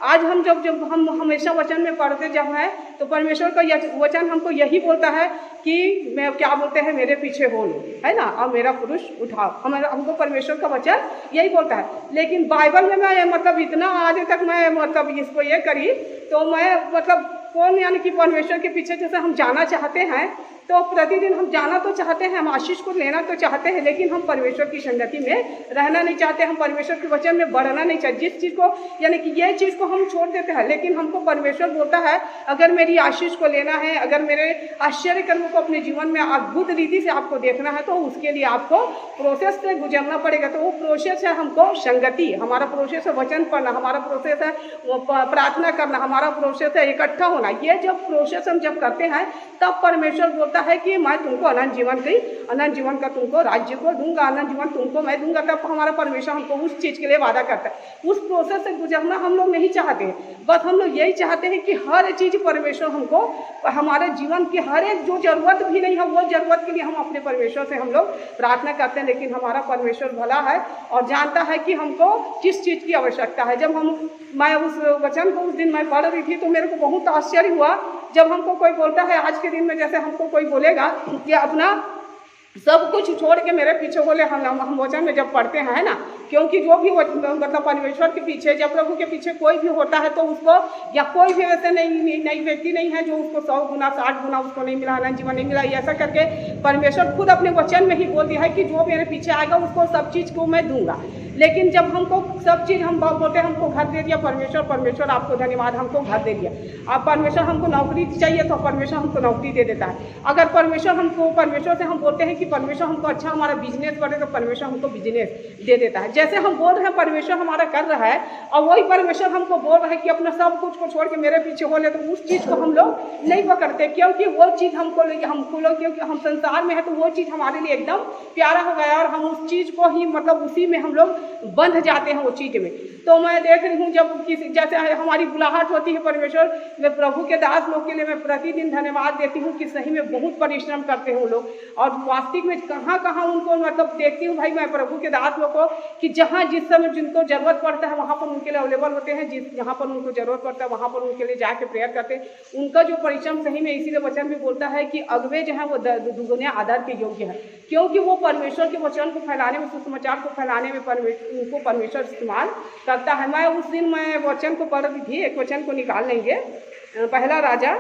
आज हम जब जब हम हमेशा वचन में पढ़ते जब हैं तो परमेश्वर का वचन हमको यही बोलता है कि मैं क्या बोलते हैं, मेरे पीछे हो लो, है ना, और मेरा पुरुष उठाओ। हमको परमेश्वर का वचन यही बोलता है। लेकिन बाइबल में मैं मतलब इतना आज तक मैं मतलब इसको ये करी तो मैं मतलब कौन यानी कि परमेश्वर के पीछे जैसे हम जाना चाहते हैं तो प्रतिदिन हम जाना तो चाहते हैं, हम आशीष को लेना तो चाहते हैं, लेकिन हम परमेश्वर की संगति में रहना नहीं चाहते, हम परमेश्वर के वचन में बढ़ना नहीं चाहते। जिस चीज़ को यानी कि ये चीज़ को हम छोड़ देते हैं, लेकिन हमको परमेश्वर बोलता है अगर मेरी आशीष को लेना है, अगर मेरे आश्चर्य कर्मों को अपने जीवन में अद्भुत रीति से आपको देखना है तो उसके लिए आपको प्रोसेस से गुजरना पड़ेगा। तो वो प्रोसेस है हमको संगति, हमारा प्रोसेस है वचन पढ़ना, हमारा प्रोसेस है वो प्रार्थना करना, हमारा प्रोसेस है इकट्ठा होना। ये जब प्रोसेस हम जब करते हैं तब परमेश्वर बोलता है कि मैं तुमको अनंत जीवन की, अनंत जीवन का तुमको राज्य को दूंगा, अनंत जीवन तुमको मैं दूंगा। तब हमारा परमेश्वर हमको उस चीज़ के लिए वादा करता है। उस प्रोसेस से गुजरना हम लोग नहीं चाहते, बस हम लोग यही चाहते हैं कि हर चीज़ परमेश्वर हमको हमारे जीवन की हर एक जो ज़रूरत भी नहीं है वो ज़रूरत के लिए हम अपने परमेश्वर से हम लोग प्रार्थना करते हैं। लेकिन हमारा परमेश्वर भला है और जानता है कि हमको किस चीज़ की आवश्यकता है। जब मैं उस वचन को उस दिन मैं पढ़ रही थी तो मेरे को बहुत आश्चर्य हुआ जब हमको कोई बोलता है आज के दिन में, जैसे हमको कोई बोलेगा कि अपना सब कुछ छोड़ के मेरे पीछे बोले, हम वचन में जब पढ़ते हैं ना, क्योंकि जो भी मतलब परमेश्वर के पीछे जब प्रभु के पीछे कोई भी होता है तो उसको या कोई भी ऐसे नई व्यक्ति नहीं है जो उसको 100 गुना 60 गुना उसको नहीं मिला, अनंत जीवन नहीं मिला। ऐसा करके परमेश्वर खुद अपने वचन में ही बोल दिया है कि जो मेरे पीछे आएगा उसको सब चीज़ को मैं दूंगा। लेकिन जब हमको सब चीज़ हम बोलते हैं हमको घर दे दिया परमेश्वर, परमेश्वर आपको धन्यवाद हमको घर दे दिया। अब परमेश्वर हमको नौकरी चाहिए तो परमेश्वर हमको नौकरी दे देता है। अगर परमेश्वर से हम बोलते हैं कि परमेश्वर हमको अच्छा हमारा बिजनेस बढ़े तो परमेश्वर हमको बिजनेस दे देता है। जैसे हम बोल रहे हैं परमेश्वर हमारा कर रहा है और वही परमेश्वर हमको बोल रहा है कि अपना सब कुछ को छोड़ के मेरे पीछे हो ले, तो उस चीज़ को हम लोग नहीं पकड़ते क्योंकि वो चीज़ हमको लोग क्योंकि हम संसार में है तो वो चीज़ हमारे लिए एकदम प्यारा हो गया और हम उस चीज़ को ही मतलब उसी में हम लोग बंध जाते हैं वो चीज़ में। तो मैं देख रही हूँ जब किसी जैसे हमारी बुलाहट होती है परमेश्वर में, प्रभु के दास लोग के लिए मैं प्रतिदिन धन्यवाद देती हूँ कि सही में बहुत परिश्रम करते हैं वो लोग और वास्तविक में कहाँ कहाँ उनको मतलब देखती हूँ भाई मैं प्रभु के दास लोग को कि जहाँ जिस समय जिनको जरूरत पड़ता है वहाँ पर उनके लिए अवेलेबल होते हैं, जहाँ पर उनको जरूरत पड़ता है वहाँ पर उनके लिए जाके प्रेयर करते हैं। उनका जो परिश्रम सही में इसीलिए वचन भी बोलता है कि अगवे जो है वो दुगने आदर के योग्य है, क्योंकि वो परमेश्वर के वचन को फैलाने में, सुसमाचार को फैलाने में उनको परमेश्वर इस्तेमाल करता है। मैं उस दिन मैं वचन को पढ़ रही थी, एक वचन को निकाल लेंगे, पहला राजा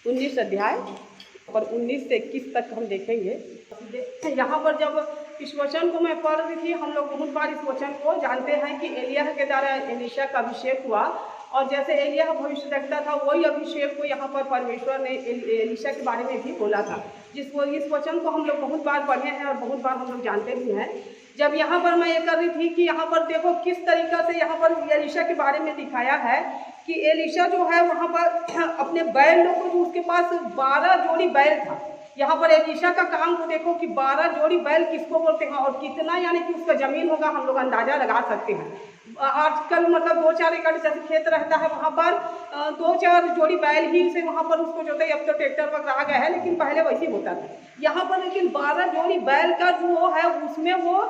19 अध्याय और 19 से 21 तक हम देखेंगे। यहाँ पर जब इस वचन को मैं पढ़ रही थी, हम लोग बहुत बार इस वचन को जानते हैं कि एलिय्याह के द्वारा एलीशा का अभिषेक हुआ और जैसे एलिय्याह भविष्य देखता था वही अभिषेक को यहाँ पर परमेश्वर ने एलीशा के बारे में भी बोला था। इस वचन को हम लोग बहुत बार पढ़े हैं और बहुत बार हम लोग जानते भी हैं। जब यहाँ पर मैं ये कर रही थी कि यहाँ पर देखो किस तरीक़ा से यहाँ पर एलीशा के बारे में दिखाया है कि एलीशा जो है वहाँ पर अपने बैल लोग को, जो उसके पास 12 जोड़ी बैल था। यहाँ पर एलीशा का काम को देखो कि 12 जोड़ी बैल किसको बोलते हैं और कितना यानी कि उसका ज़मीन होगा हम लोग अंदाज़ा लगा सकते हैं। आजकल मतलब 2-4 एकड़ जैसे खेत रहता है वहाँ पर 2-4 जोड़ी बैल ही से वहाँ पर उसको जोताई, अब तो ट्रैक्टर वगैरह आ गया है लेकिन पहले वैसे ही होता था। यहाँ पर लेकिन 12 जोड़ी बैल का जो है उसमें वो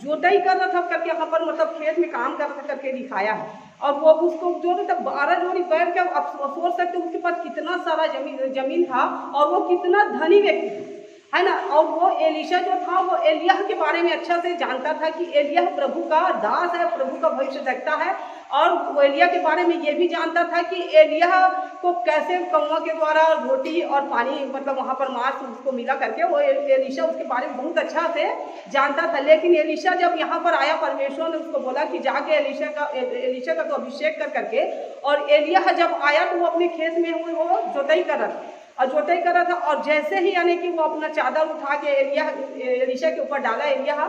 जोताई कर रहा था करके यहाँ पर मतलब खेत में काम कर रहा करके दिखाया है और वो उसको जो तब 12 जोड़ी बैल का आप सोच सकते हो उसके पास कितना सारा जमीन था और वो कितना धनी व्यक्ति है ना। और वो एलीशा जो था वो एलिय्याह के बारे में अच्छा से जानता था कि एलिय्याह प्रभु का दास है, प्रभु का भविष्य देखता है और वो एलिय्याह के बारे में ये भी जानता था कि एलिय्याह को कैसे कौवा के द्वारा रोटी और पानी मतलब वहाँ पर मांस उसको मिला करके वो एलीशा उसके बारे में बहुत अच्छा से जानता था। लेकिन एलीशा जब यहाँ पर आया परमेश्वर ने उसको बोला कि जाके एलीशा का तो अभिषेक कर करके, और एलिय्याह जब आया तो वो अपने खेत में वो जोताई कर रहा था और जोताई कर रहा था और जैसे ही यानी कि वो अपना चादर उठा के एलीशा के ऊपर डाला एलिय्याह,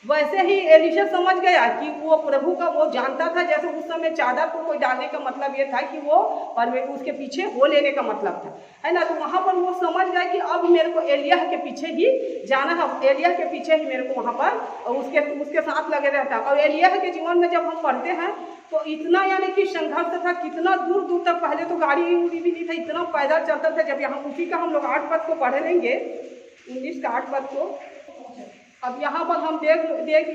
वैसे ही एलीशा समझ गया कि वो प्रभु का वो जानता था। जैसे उस समय चादर को कोई डालने का मतलब ये था कि वो उसके पीछे हो लेने का मतलब था, है ना। तो वहाँ पर वो समझ गया कि अब मेरे को एलिय्याह के पीछे ही जाना है, एलिय्याह के पीछे ही मेरे को वहाँ पर उसके साथ लगे रहता है। और एलिय्याह के जीवन में जब हम पढ़ते हैं तो इतना यानी कि संघर्ष था, कितना दूर दूर तक, पहले तो गाड़ी उड़ी भी नहीं था, इतना पैदल चलता था। जब यहाँ उसी का हम लोग 8 पद को पढ़ लेंगे, 19 का 8 पद को, अब यहाँ पर हम देख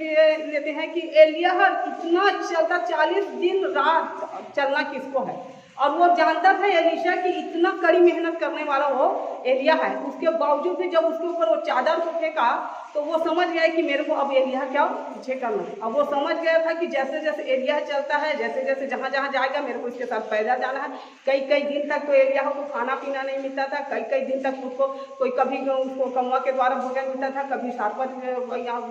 लेते हैं कि एलिय्याह इतना चलता 40 दिन रात चलना किसको है, और वो जानता था एलीशा कि इतना कड़ी मेहनत करने वाला वो एलिय्याह है। उसके बावजूद भी जब उसके ऊपर वो चादर को फेंका तो वो समझ गया कि मेरे को अब एलिय्याह क्या पीछे करना है। अब वो समझ गया था कि जैसे जैसे एलिय्याह चलता है, जैसे जैसे जहाँ जहाँ जाएगा मेरे को इसके साथ पैदल जाना है। कई कई दिन तक तो एलिय्याह को खाना पीना नहीं मिलता था, कई कई दिन तक उसको कोई कभी उसको कौवा के द्वारा भोजन मिलता था, कभी सारपत यहाँ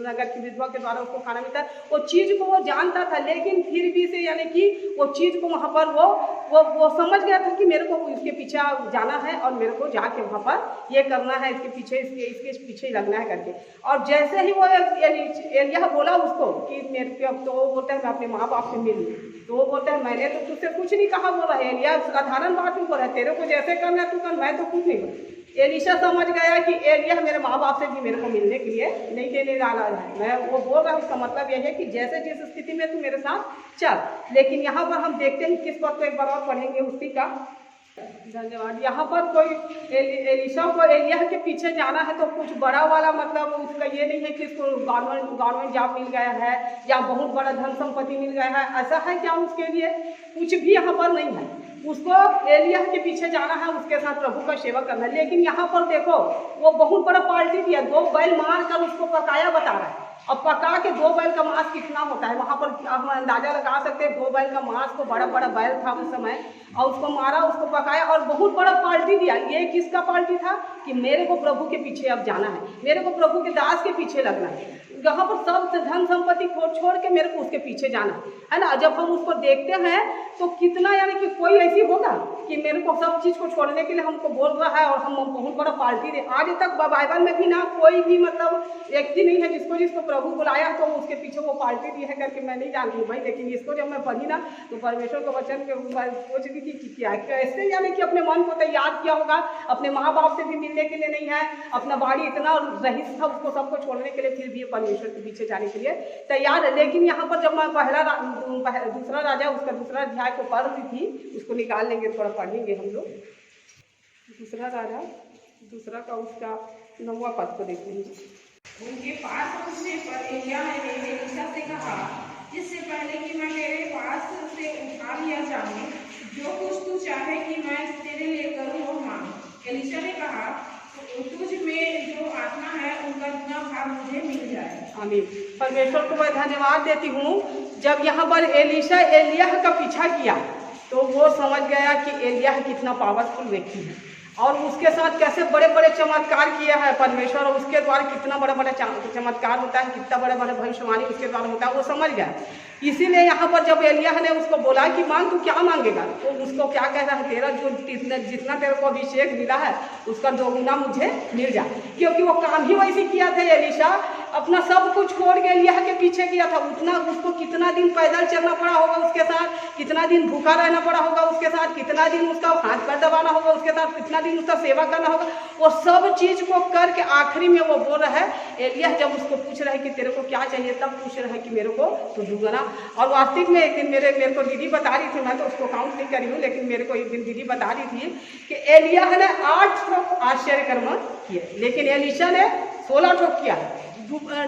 नगर की विधवा के द्वारा उसको खाना मिलता है। वो चीज़ को वो जानता था, लेकिन फिर भी से यानी कि वो चीज़ को वहाँ पर वो समझ गया था कि मेरे को इसके पीछे जाना है और मेरे को जाके वहाँ पर ये करना है, इसके पीछे लगना है करके। और जैसे ही वो एलिय्याह बोला उसको कि मेरे को, तो वो बोलता है मैं अपने माँ बाप से मिल लूँ। तो वो बोलता है मैंने तो तुझसे कुछ नहीं कहा। बोला एलिय्याह साधारण बात नहीं बोला, तेरे को जैसे करना है तू कर, मैं तो कुछ नहीं बोला। एलीशा समझ गया कि एलिय्याह मेरे माँ बाप से भी मेरे को मिलने के लिए नहीं देने वाला है। मैं वो बोल रहा हूँ, इसका मतलब यह है कि जैसे जिस स्थिति में तू मेरे साथ चल। लेकिन यहाँ पर हम देखते हैं किस बात को एक बार और पढ़ेंगे उसी का। धन्यवाद। यहाँ पर कोई एलीशा को एलिय्याह के पीछे जाना है तो कुछ बड़ा वाला मतलब उसका ये नहीं है कि इसको गवर्नमेंट जॉब मिल गया है या बहुत बड़ा धन संपत्ति मिल गया है, ऐसा है क्या उसके लिए? कुछ भी यहाँ पर नहीं है। उसको एलिय्याह के पीछे जाना है, उसके साथ प्रभु का सेवा करना है। लेकिन यहाँ पर देखो वो बहुत बड़ा पार्टी दिया, 2 बैल मार कर उसको पकाया बता रहा है। अब पका के 2 बैल का मांस कितना होता है वहाँ पर हम अंदाजा लगा सकते हैं। 2 बैल का मांस को बड़ा बड़ा बैल था उस समय, और उसको मारा, उसको पकाया और बहुत बड़ा पार्टी दिया। ये किसका पार्टी था कि मेरे को प्रभु के पीछे अब जाना है, मेरे को प्रभु के दास के पीछे लगना है। यहाँ पर सब धन संपत्ति छोड़ के मेरे को उसके पीछे जाना है ना। जब हम उसको देखते हैं तो कितना यानी कि कोई ऐसी होगा कि मेरे को सब चीज़ को छोड़ने के लिए हमको बोल रहा है और हम बहुत बड़ा पार्टी दे। आज तक बाइबल में भी ना कोई भी मतलब व्यक्ति नहीं है जिसको प्रभु बुलाया तो उसके पीछे वो पार्टी दी है करके मैं नहीं जानती भाई। लेकिन इसको जब मैं पढ़ी ना तो परमेश्वर के वचन के सोच रही थी कि क्या कैसे यानी कि अपने मन को तैयार किया होगा, अपने माँ बाप से भी मिलने के लिए नहीं है, अपना बाड़ी इतना रईस था उसको सबको छोड़ने के लिए, फिर भी परमेश्वर के पीछे जाने के लिए तैयार है। लेकिन यहाँ पर जब मैं दूसरा राजा उसका दूसरा अध्याय को पढ़ रही थी, उसको निकाल लेंगे, थोड़ा पढ़ेंगे हम लोग। दूसरा राजा दूसरा का उसका 9वां पद को देखेंगे। उनके पास पहुंचने पर एलिय्याह ने एलीशा से कहा, इससे पहले कि मैं तेरे पास से उठा लिया जाऊं, जो कुछ तू चाहे कि मैं तेरे लिए करूं वो मांग। एलीशा ने कहा, तुझ में जो आत्मा है उनका गुना भाग मुझे मिल जाए। आमीन। परमेश्वर को मैं धन्यवाद देती हूँ। जब यहाँ पर एलीशा एलिय्याह का पीछा किया तो वो समझ गया कि एलिय्याह कितना पावरफुल व्यक्ति है और उसके साथ कैसे बड़े बड़े चमत्कार किया है परमेश्वर, और उसके द्वारा कितना बड़ा बड़ा चमत्कार होता है, कितना बड़ा बड़ा भविष्यवाणी उसके द्वारा होता है, वो समझ गया। इसीलिए यहाँ पर जब एलिय्याह ने उसको बोला कि मांग, तू क्या मांगेगा, तो उसको क्या कह रहा है, तेरा जो जितना तेरे को अभिषेक मिला है उसका 2 गुना मुझे मिल जाए। क्योंकि वो काम ही वैसे किया था एलीशा, अपना सब कुछ छोड़ के एलिय्याह के पीछे किया था। उतना उसको कितना दिन पैदल चलना पड़ा होगा उसके साथ, कितना दिन भूखा रहना पड़ा होगा उसके साथ, कितना दिन उसका हाथ पैर दबाना होगा उसके साथ, कितना दिन उसका सेवा करना होगा। वो सब चीज को करके आखिरी में वो बोल रहा है, एलिय्याह जब उसको पूछ रहा है कि तेरे को क्या चाहिए, तब पूछ रहा है कि मेरे को तो 2 गुना। और वास्तविक में एक दिन मेरे को दीदी बता रही थी, मैं तो उसको काउंट नहीं करी हूँ, लेकिन मेरे को एक दिन दीदी बता रही थी कि एलिय्याह ने 8 ठोक आश्चर्य कर्म किए, लेकिन एलीशा ने 16 ठोक किया,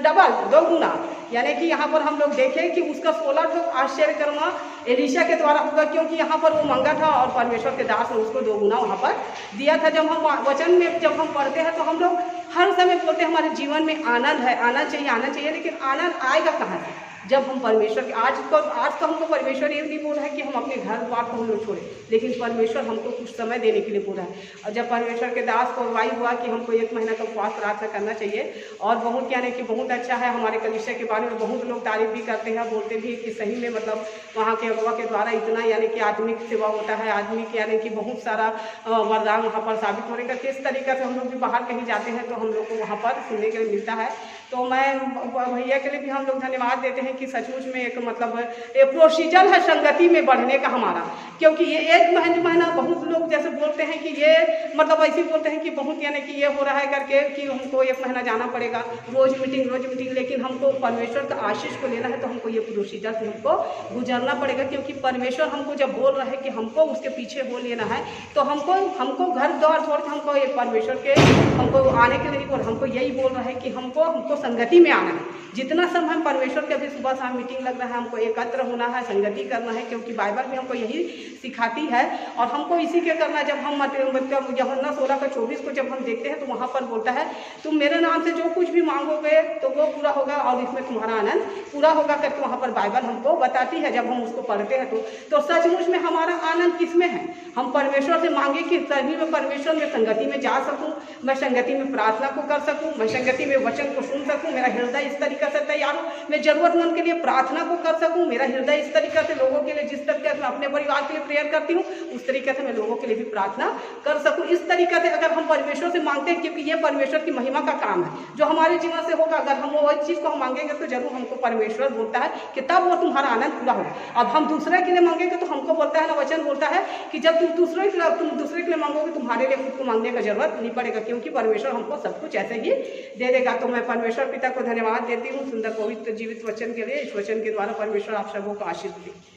डबल 2 गुना। यानी कि यहाँ पर हम लोग देखें कि उसका 16 ठोक आश्चर्य कर्म एलीशा के द्वारा होगा, क्योंकि यहाँ पर वो मांगा था और परमेश्वर के दास ने उसको 2 गुना वहाँ पर दिया था। जब हम वचन में जब हम पढ़ते हैं तो हम लोग हर समय बोलते हैं हमारे जीवन में आनंद है, आना चाहिए, लेकिन आनंद आएगा कहाँ से? जब हम परमेश्वर के आज तो हमको परमेश्वर ये नहीं बोल रहा है कि हम अपने घर द्वार को हम लोग छोड़ें, लेकिन परमेश्वर हमको कुछ समय देने के लिए बोल रहा है। और जब परमेश्वर के दास को वाई हुआ कि हमको 1 महीना का उपवास प्रार्थना करना चाहिए, और बहुत यानी कि बहुत अच्छा है, हमारे कलीसिया के बारे में बहुत लोग तारीफ भी करते हैं, बोलते भी कि सही में मतलब वहाँ के अगवा के द्वारा इतना यानी कि आदमिक सेवा होता है, आदमी के यानी कि बहुत सारा वरदान वहाँ पर साबित होने का। किस तरीके से हम लोग भी बाहर कहीं जाते हैं तो हम लोग को वहाँ पर सुनने के लिए मिलता है। तो मैं भैया के लिए भी हम लोग धन्यवाद देते हैं कि सचमुच में एक मतलब एक प्रोसीजर है संगति में बढ़ने का हमारा, क्योंकि ये 1 महीना बहुत लोग जैसे बोलते हैं कि ये मतलब ऐसे बोलते हैं कि बहुत यानी कि ये हो रहा है करके कि हमको 1 महीना जाना पड़ेगा, रोज मीटिंग, लेकिन हमको परमेश्वर का आशीष को लेना है तो हमको ये प्रोसीजर से हमको गुजरना पड़ेगा। क्योंकि परमेश्वर हमको जब बोल रहा है कि हमको उसके पीछे हो लेना है तो हमको घर द्वार छोड़ के हमको ये परमेश्वर के हमको आने के लिए नहीं बोल, हमको यही बोल रहा है कि हमको हमको संगति में आना है। जितना समय हम परमेश्वर के अभी सुबह शाम मीटिंग लग रहा है, हमको एकत्र होना है, संगति करना है, क्योंकि बाइबल भी हमको यही सिखाती है और हमको इसी के करना है। जब हम मतलब यूहन्ना 16:24 को जब हम देखते हैं तो वहाँ पर बोलता है तुम मेरे नाम से जो कुछ भी मांगोगे तो वो पूरा होगा और इसमें तुम्हारा आनंद पूरा होगा करके वहाँ पर बाइबल हमको बताती है जब हम उसको पढ़ते हैं तो सचमुच में हमारा आनंद किस में है? हम परमेश्वर से मांगे कि सभी में परमेश्वर में संगति में जा सकूं, मैं संगति में प्रार्थना को कर सकूं, मैं संगति में वचन को सुन सकूं, मेरा हृदय इस तरीके से तैयार हो, मैं जरूरतमंद के लिए प्रार्थना को कर सकूं, मेरा हृदय इस तरीके से लोगों के लिए जिस तरीके से मैं अपने परिवार के लिए प्रेयर करती हूँ उस तरीके से मैं लोगों के लिए भी प्रार्थना कर सकूं। इस तरीके से अगर हम परमेश्वर से मांगते हैं, क्योंकि ये परमेश्वर की महिमा का काम है जो हमारे जीवन से होगा, अगर हम वो चीज़ को हम मांगेंगे तो जरूर हमको परमेश्वर बोलता है कि तब वो तुम्हारा आनंद पूरा होगा। अब हम दूसरे के लिए मांगेंगे तो हमको बोलता है ना, वचन बोलता है कि जब तुम दूसरे के लिए मांगोगे तुम्हारे लिए खुद को मांगने का जरूरत नहीं पड़ेगा, क्योंकि परमेश्वर हमको सब कुछ ऐसे ही दे देगा। तो मैं परमेश्वर पिता को धन्यवाद देती हूँ सुंदर पवित्र जीवित वचन के लिए। इस वचन के द्वारा परमेश्वर आप सबों को आशीष दे।